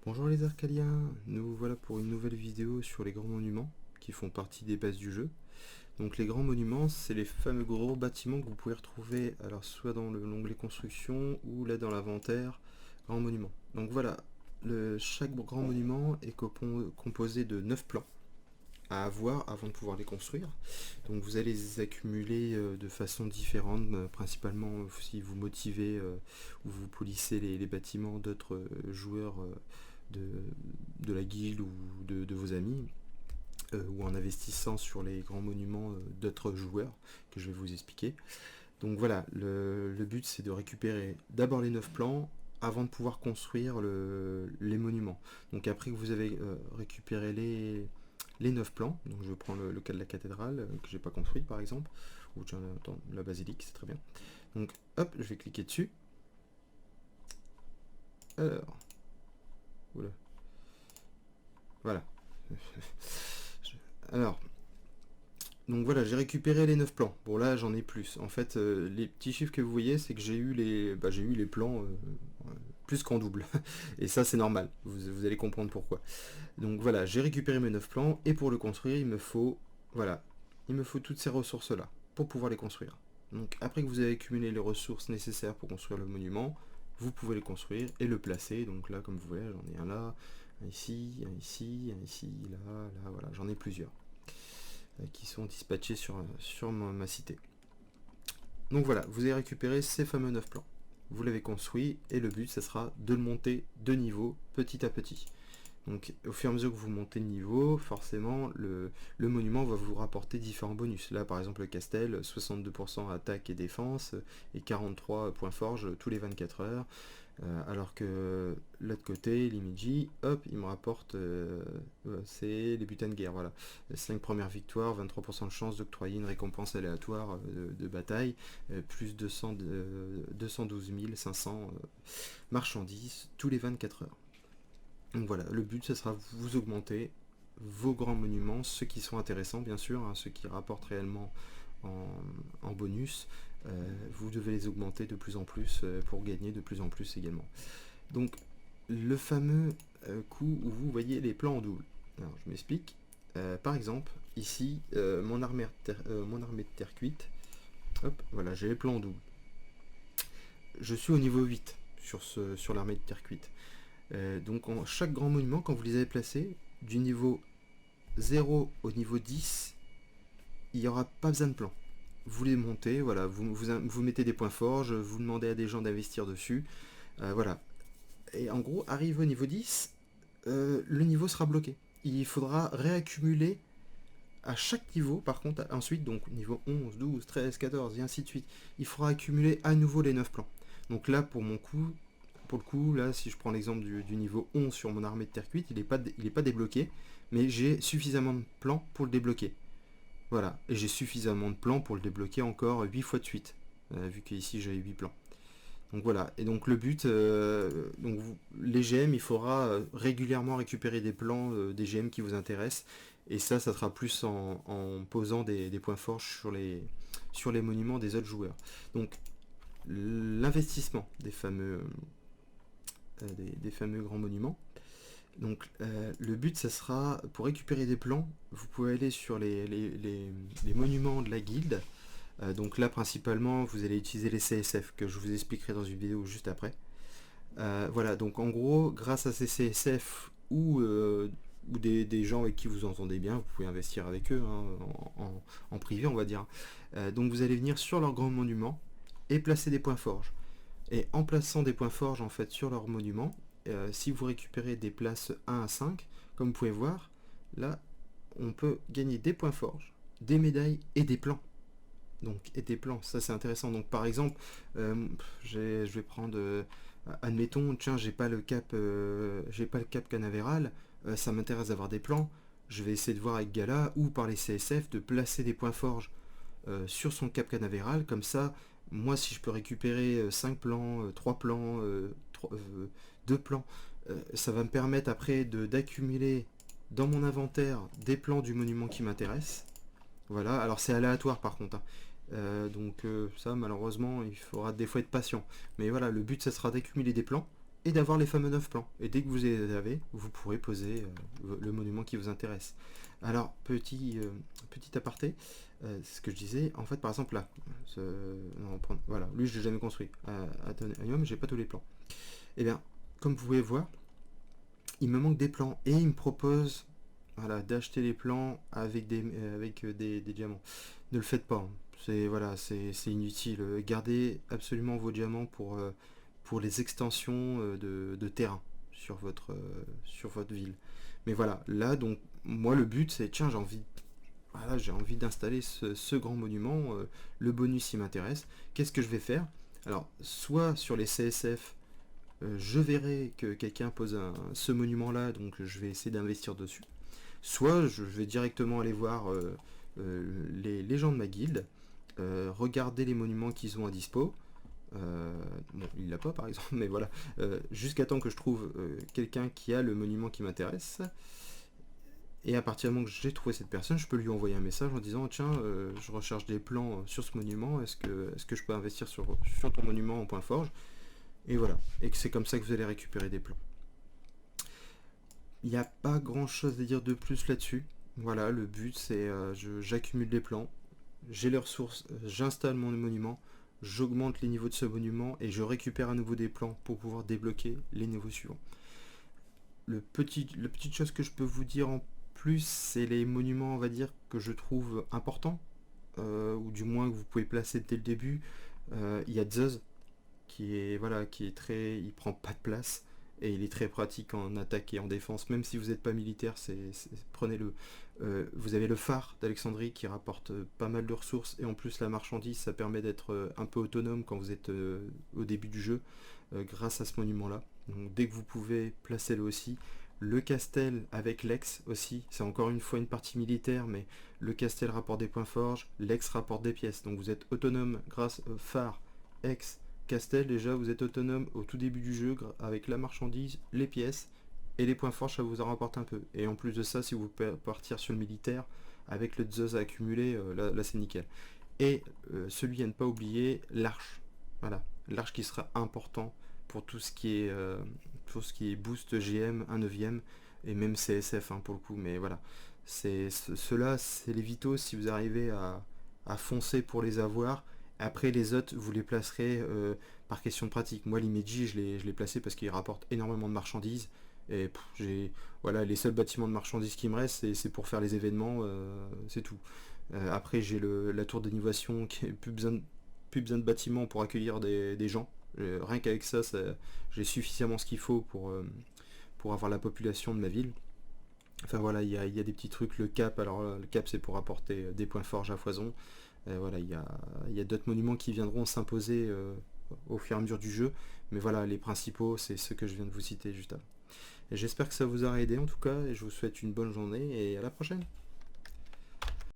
Bonjour les Arcadiens, nous voilà pour une nouvelle vidéo sur les grands monuments qui font partie des bases du jeu. Donc les grands monuments, c'est les fameux gros bâtiments que vous pouvez retrouver alors soit dans l'onglet construction ou là dans l'inventaire grands monuments. Donc voilà, chaque grand monument est composé de 9 plans à avoir avant de pouvoir les construire. Donc vous allez les accumuler de façon différente, principalement si vous motivez ou vous polissez les bâtiments d'autres joueurs de, de la guilde ou de vos amis, ou en investissant sur les grands monuments d'autres joueurs que je vais vous expliquer. Donc voilà, le but c'est de récupérer d'abord les 9 plans avant de pouvoir construire les monuments. Donc après que vous avez récupéré les 9 plans, donc je prends le cas de la cathédrale que j'ai pas construit par exemple, ou tiens, attends, la basilique c'est très bien. Donc hop, je vais cliquer dessus. Alors, oula, voilà. Alors, donc voilà, j'ai récupéré les 9 plans. Bon là j'en ai plus. En fait, les petits chiffres que vous voyez, c'est que j'ai eu les plans plus qu'en double. Et ça c'est normal, vous allez comprendre pourquoi. Donc voilà, j'ai récupéré mes 9 plans et pour le construire, voilà, il me faut toutes ces ressources-là pour pouvoir les construire. Donc après que vous avez accumulé les ressources nécessaires pour construire le monument, vous pouvez le construire et le placer. Donc là, comme vous voyez, j'en ai un là, un ici, un ici, un ici, là, voilà, j'en ai plusieurs qui sont dispatchés sur ma cité. Donc voilà, vous avez récupéré ces fameux 9 plans. Vous l'avez construit et le but, ça sera de le monter de niveau petit à petit. Donc au fur et à mesure que vous montez de niveau, forcément le monument va vous rapporter différents bonus. Là par exemple le castel, 62% attaque et défense et 43 points forge tous les 24 heures. Alors que l'autre côté, l'Imiji, hop, il me rapporte, c'est les butins de guerre, voilà. 5 premières victoires, 23% de chance d'octroyer une récompense aléatoire de bataille, plus 212 500 marchandises tous les 24 heures. Donc voilà, le but, ce sera vous augmenter vos grands monuments, ceux qui sont intéressants bien sûr, hein, ceux qui rapportent réellement en bonus. Vous devez les augmenter de plus en plus pour gagner de plus en plus également. Donc le fameux coup où vous voyez les plans en double. Alors je m'explique. Par exemple, ici, mon armée de terre cuite, hop, voilà, j'ai les plans en double. Je suis au niveau 8 sur l'armée de terre cuite. Donc chaque grand monument, quand vous les avez placés, du niveau 0 au niveau 10, il n'y aura pas besoin de plan. Vous les montez, voilà, vous mettez des points forges, vous demandez à des gens d'investir dessus, voilà. Et en gros, arrive au niveau 10, le niveau sera bloqué. Il faudra réaccumuler à chaque niveau, par contre, ensuite, donc niveau 11, 12, 13, 14, et ainsi de suite, il faudra accumuler à nouveau les 9 plans. Donc là, pour le coup, là, si je prends l'exemple du niveau 11 sur mon armée de terre cuite, il n'est pas débloqué, mais j'ai suffisamment de plans pour le débloquer. Voilà, et j'ai suffisamment de plans pour le débloquer encore 8 fois de suite, vu qu'ici j'ai 8 plans. Donc voilà, et donc le but, les GM, il faudra régulièrement récupérer des plans des GM qui vous intéressent, et ça sera plus en posant des points forts sur les monuments des autres joueurs. Donc l'investissement des fameux grands monuments. Donc le but, ça sera, pour récupérer des plans, vous pouvez aller sur les monuments de la guilde. Donc là, principalement, vous allez utiliser les CSF, que je vous expliquerai dans une vidéo juste après. Voilà, donc en gros, grâce à ces CSF ou des gens avec qui vous entendez bien, vous pouvez investir avec eux, hein, en privé, on va dire. Donc vous allez venir sur leur grand monument et placer des points forges. Et en plaçant des points forges en fait sur leur monument, si vous récupérez des places 1 à 5, comme vous pouvez voir, là, on peut gagner des points forges, des médailles et des plans. Donc, et des plans, ça c'est intéressant. Donc par exemple, je vais prendre, admettons, tiens, j'ai pas le cap canavéral, ça m'intéresse d'avoir des plans. Je vais essayer de voir avec Gala ou par les CSF de placer des points forges sur son cap canavéral. Comme ça, moi si je peux récupérer 5 plans, 3 plans, 2 plans, ça va me permettre après d'accumuler dans mon inventaire des plans du monument qui m'intéresse. Voilà, alors c'est aléatoire par contre, hein. Donc ça malheureusement il faudra des fois être patient. Mais voilà, le but ça sera d'accumuler des plans et d'avoir les fameux 9 plans. Et dès que vous les avez, vous pourrez poser le monument qui vous intéresse. Alors, petit aparté, c'est ce que je disais, en fait, par exemple, là, voilà, lui, je l'ai jamais construit. Athénium, j'ai pas tous les plans. Et bien, comme vous pouvez voir, il me manque des plans, et il me propose, voilà, d'acheter les plans avec des diamants. Ne le faites pas, hein. Voilà, c'est inutile. Gardez absolument vos diamants pour les extensions de terrain sur votre ville. Mais voilà, là, donc, moi, le but, c'est, tiens, j'ai envie d'installer ce grand monument, le bonus, il m'intéresse. Qu'est-ce que je vais faire? Alors, soit sur les CSF, je verrai que quelqu'un pose ce monument-là, donc je vais essayer d'investir dessus. Soit je vais directement aller voir les gens de ma guilde, regarder les monuments qu'ils ont à dispo. Bon, il l'a pas par exemple, mais voilà. Jusqu'à temps que je trouve quelqu'un qui a le monument qui m'intéresse. Et à partir du moment que j'ai trouvé cette personne, je peux lui envoyer un message en disant tiens, je recherche des plans sur ce monument, est-ce que je peux investir sur ton monument en point forge? Et voilà. Et que c'est comme ça que vous allez récupérer des plans. Il n'y a pas grand chose à dire de plus là-dessus. Voilà, le but c'est j'accumule des plans, j'ai les ressources, j'installe mon monument, j'augmente les niveaux de ce monument et je récupère à nouveau des plans pour pouvoir débloquer les niveaux suivants. La petite chose que je peux vous dire en plus, c'est les monuments, on va dire, que je trouve importants, ou du moins que vous pouvez placer dès le début. Il y a Zeus, qui est très, il prend pas de place et il est très pratique en attaque et en défense. Même si vous n'êtes pas militaire, prenez-le. Vous avez le phare d'Alexandrie qui rapporte pas mal de ressources et en plus la marchandise, ça permet d'être un peu autonome quand vous êtes au début du jeu grâce à ce monument-là. Donc dès que vous pouvez, placez-le aussi. Le Castel avec l'Ex aussi, c'est encore une fois une partie militaire, mais le Castel rapporte des points forge, l'Ex rapporte des pièces. Donc vous êtes autonome grâce au phare, Ex, Castel. Déjà vous êtes autonome au tout début du jeu avec la marchandise, les pièces et les points forge, ça vous en rapporte un peu. Et en plus de ça, si vous pouvez partir sur le militaire avec le Zeus à accumuler, là c'est nickel. Et celui à ne pas oublier, l'arche. Voilà, l'arche qui sera important pour tout ce qui est boost GM, 1 neuvième et même CSF hein, pour le coup. Mais voilà, ceux-là, c'est les vitaux si vous arrivez à foncer pour les avoir. Après les autres, vous les placerez par question de pratique. Moi, l'Imeji, je l'ai placé parce qu'il rapporte énormément de marchandises. Et voilà, les seuls bâtiments de marchandises qui me restent, c'est pour faire les événements, c'est tout. Après, j'ai la tour d'innovation qui est plus besoin de bâtiments pour accueillir des gens. Rien qu'avec ça, j'ai suffisamment ce qu'il faut pour avoir la population de ma ville. Enfin voilà, il y a des petits trucs. Le cap, alors le cap c'est pour apporter des points forge à foison. Voilà, il y a d'autres monuments qui viendront s'imposer au fur et à mesure du jeu. Mais voilà, les principaux, c'est ceux que je viens de vous citer juste avant. Et j'espère que ça vous aura aidé en tout cas, et je vous souhaite une bonne journée et à la prochaine.